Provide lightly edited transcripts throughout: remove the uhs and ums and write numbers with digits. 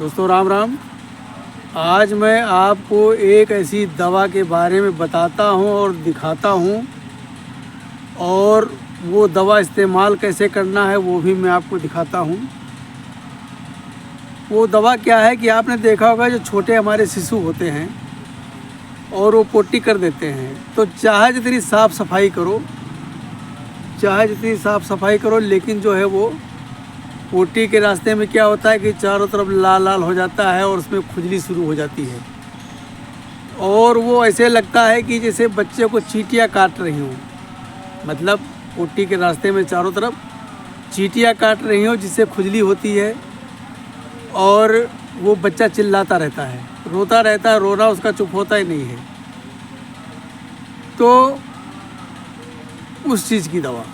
दोस्तों राम राम। आज मैं आपको एक ऐसी दवा के बारे में बताता हूँ और दिखाता हूँ, और वो दवा इस्तेमाल कैसे करना है वो भी मैं आपको दिखाता हूँ। वो दवा क्या है कि आपने देखा होगा जो छोटे हमारे शिशु होते हैं और वो पोटी कर देते हैं, तो चाहे जितनी साफ़ सफाई करो लेकिन जो है वो पोटी के रास्ते में क्या होता है कि चारों तरफ लाल लाल हो जाता है और उसमें खुजली शुरू हो जाती है, और वो ऐसे लगता है कि जैसे बच्चे को चींटियाँ काट रही हों। मतलब पोटी के रास्ते में चारों तरफ चींटियाँ काट रही हों, जिससे खुजली होती है और वो बच्चा चिल्लाता रहता है, रोता रहता है, रोना उसका चुप होता ही नहीं है। तो उस चीज़ की दवा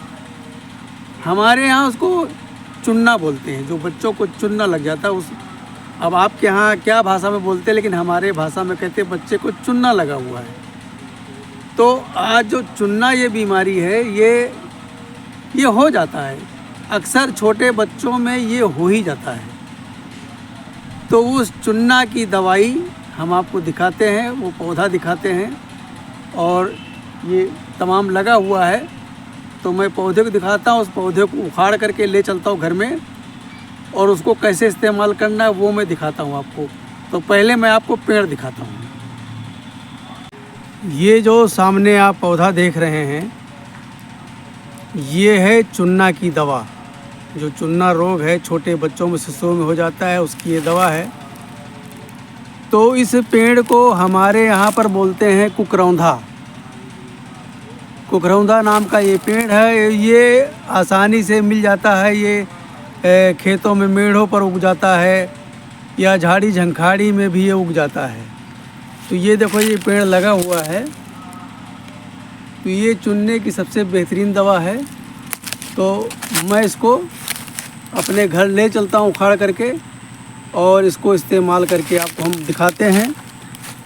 हमारे यहाँ उसको चुन्ना बोलते हैं, जो बच्चों को चुन्ना लग जाता है उस। अब आपके यहाँ क्या भाषा में बोलते हैं, लेकिन हमारे भाषा में कहते हैं बच्चे को चुन्ना लगा हुआ है। तो आज जो चुन्ना ये बीमारी है ये हो जाता है, अक्सर छोटे बच्चों में ये हो ही जाता है। तो उस चुन्ना की दवाई हम आपको दिखाते हैं, वो पौधा दिखाते हैं, और ये तमाम लगा हुआ है। तो मैं पौधे को दिखाता हूँ, उस पौधे को उखाड़ करके ले चलता हूँ घर में, और उसको कैसे इस्तेमाल करना है वो मैं दिखाता हूँ आपको। तो पहले मैं आपको पेड़ दिखाता हूँ। ये जो सामने आप पौधा देख रहे हैं, ये है चुन्ना की दवा। जो चुन्ना रोग है छोटे बच्चों में, शिशुओं में हो जाता है, उसकी ये दवा है। तो इस पेड़ को हमारे यहाँ पर बोलते हैं कुकरौंधा। कुकरौंधा नाम का ये पेड़ है। ये आसानी से मिल जाता है, ये खेतों में मेढ़ों पर उग जाता है, या झाड़ी झंखाड़ी में भी ये उग जाता है। तो ये देखो ये पेड़ लगा हुआ है। तो ये चुनने की सबसे बेहतरीन दवा है। तो मैं इसको अपने घर ले चलता हूँ उखाड़ करके, और इसको इस्तेमाल करके आपको हम दिखाते हैं।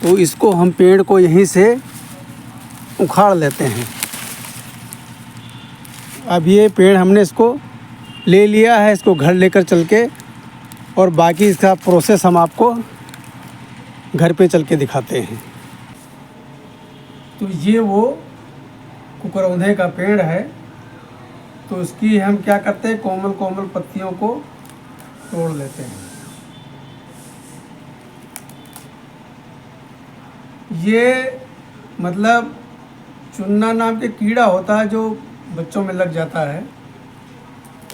तो इसको हम पेड़ को यहीं से उखाड़ लेते हैं। अब ये पेड़ हमने इसको ले लिया है, इसको घर लेकर चल के, और बाकी इसका प्रोसेस हम आपको घर पे चल के दिखाते हैं। तो ये वो कुकरौंधे का पेड़ है। तो इसकी हम क्या करते हैं, कोमल कोमल पत्तियों को तोड़ लेते हैं। ये मतलब चुन्ना नाम के कीड़ा होता है जो बच्चों में लग जाता है,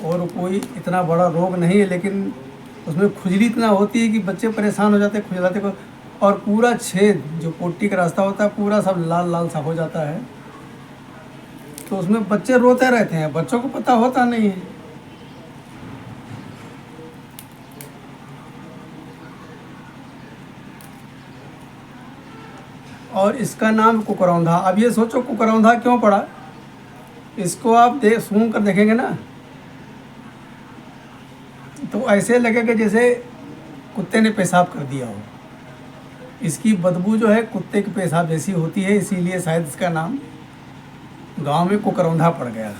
और कोई इतना बड़ा रोग नहीं है, लेकिन उसमें खुजली इतना होती है कि बच्चे परेशान हो जाते हैं खुजलाते को, और पूरा छेद जो पोटी का रास्ता होता है पूरा सब लाल लाल सा हो जाता है। तो उसमें बच्चे रोते रहते हैं, बच्चों को पता होता नहीं है। और इसका नाम कुकरौंधा। अब ये सोचो कुकरौंधा क्यों पड़ा। इसको आप सूंघ कर देखेंगे ना, तो ऐसे लगेगा जैसे कुत्ते ने पेशाब कर दिया हो। इसकी बदबू जो है कुत्ते के पेशाब जैसी होती है, इसीलिए शायद इसका नाम गांव में कुकरौंधा पड़ गया।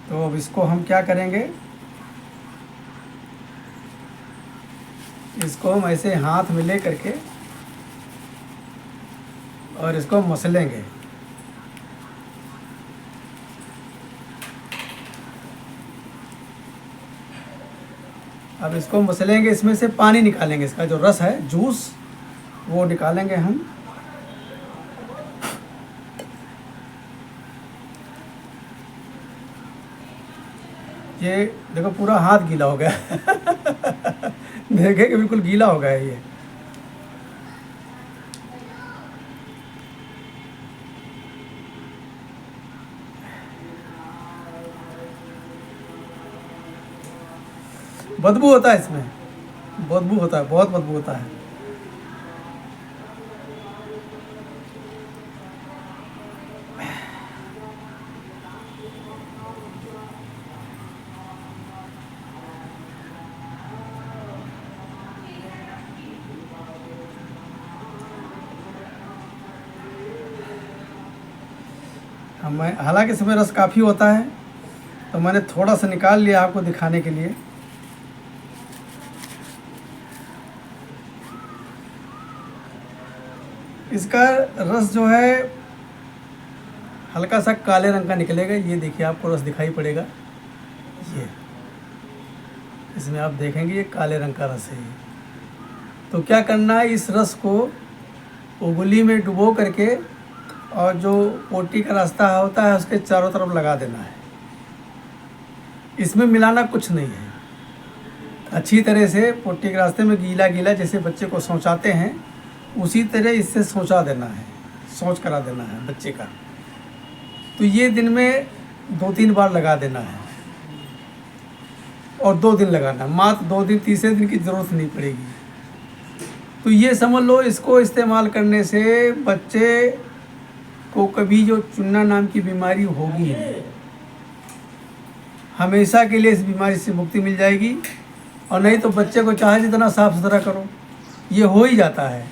तो अब इसको हम क्या करेंगे, इसको हम ऐसे हाथ में ले करके और इसको मसलेंगे। अब इसको मसलेंगे, इसमें से पानी निकालेंगे, इसका जो रस है, जूस, वो निकालेंगे हम। ये देखो पूरा हाथ गीला हो गया देखे कि बिल्कुल गीला हो गया है ये। बदबू होता है इसमें, बदबू होता है, बहुत बदबू होता है। हमें हालांकि इसमें रस काफ़ी होता है, तो मैंने थोड़ा सा निकाल लिया आपको दिखाने के लिए। इसका रस जो है हल्का सा काले रंग का निकलेगा। ये देखिए, आपको रस दिखाई पड़ेगा, ये इसमें आप देखेंगे ये काले रंग का रस है। ये तो क्या करना है, इस रस को उंगली में डुबो करके और जो पोटी का रास्ता होता है उसके चारों तरफ लगा देना है। इसमें मिलाना कुछ नहीं है। अच्छी तरह से पोटी के रास्ते में गीला गीला जैसे बच्चे को सोचाते हैं उसी तरह इससे सोचा देना है, सोच करा देना है बच्चे का। तो ये दिन में 2-3 बार लगा देना है और 2 दिन लगाना, मात्र 2 दिन, तीसरे दिन की ज़रूरत नहीं पड़ेगी। तो ये समझ लो, इसको इस्तेमाल करने से बच्चे को कभी जो चुन्ना नाम की बीमारी होगी नहीं, हमेशा के लिए इस बीमारी से मुक्ति मिल जाएगी। और नहीं तो बच्चे को चाहे जितना साफ़ सुथरा करो, ये हो ही जाता है।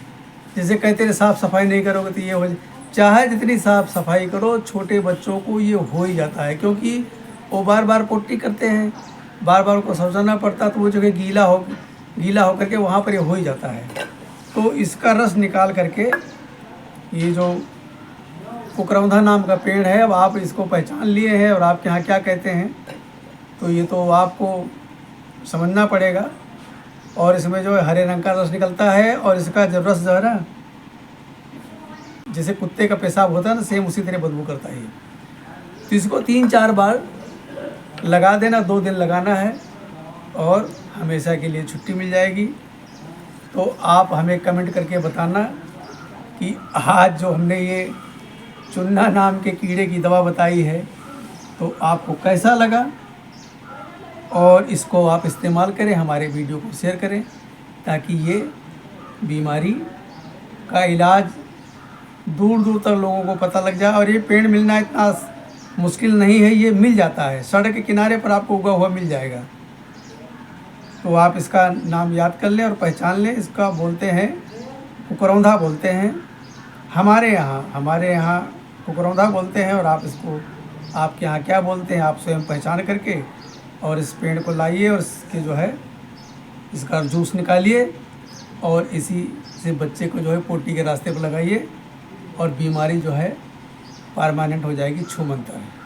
जैसे कहते हैं साफ़ सफाई नहीं करोगे तो ये हो, चाहे जितनी साफ़ सफाई करो, छोटे बच्चों को ये हो ही जाता है। क्योंकि वो बार बार पोटी करते हैं, बार बार उनको समझाना पड़ता, तो वो जगह गीला हो करके वहाँ पर ये हो ही जाता है। तो इसका रस निकाल करके, ये जो कुकरौंधा नाम का पेड़ है, अब आप इसको पहचान लिए हैं और आपके यहाँ क्या कहते हैं, तो ये तो आपको समझना पड़ेगा। और इसमें जो है हरे रंग का रस निकलता है और इसका जब रस जो है ना, जैसे कुत्ते का पेशाब होता है ना, सेम उसी तरह बदबू करता है। तो इसको 3-4 बार लगा देना, 2 दिन लगाना है और हमेशा के लिए छुट्टी मिल जाएगी। तो आप हमें कमेंट करके बताना कि आज जो हमने ये चुन्ना नाम के कीड़े की दवा बताई है तो आपको कैसा लगा, और इसको आप इस्तेमाल करें, हमारे वीडियो को शेयर करें ताकि ये बीमारी का इलाज दूर दूर तक लोगों को पता लग जाए। और ये पेड़ मिलना इतना मुश्किल नहीं है, ये मिल जाता है, सड़क के किनारे पर आपको उगा हुआ मिल जाएगा। तो आप इसका नाम याद कर लें और पहचान लें। इसका बोलते हैं कुकरौंधा बोलते हैं, हमारे यहाँ कुकरौंधा बोलते हैं। और आप इसको, आपके यहाँ क्या बोलते हैं, आप स्वयं पहचान करके और इस पेड़ को लाइए और इसके जो है इसका जूस निकालिए और इसी से बच्चे को जो है पोटी के रास्ते पर लगाइए और बीमारी जो है परमानेंट हो जाएगी, छूमंतर है।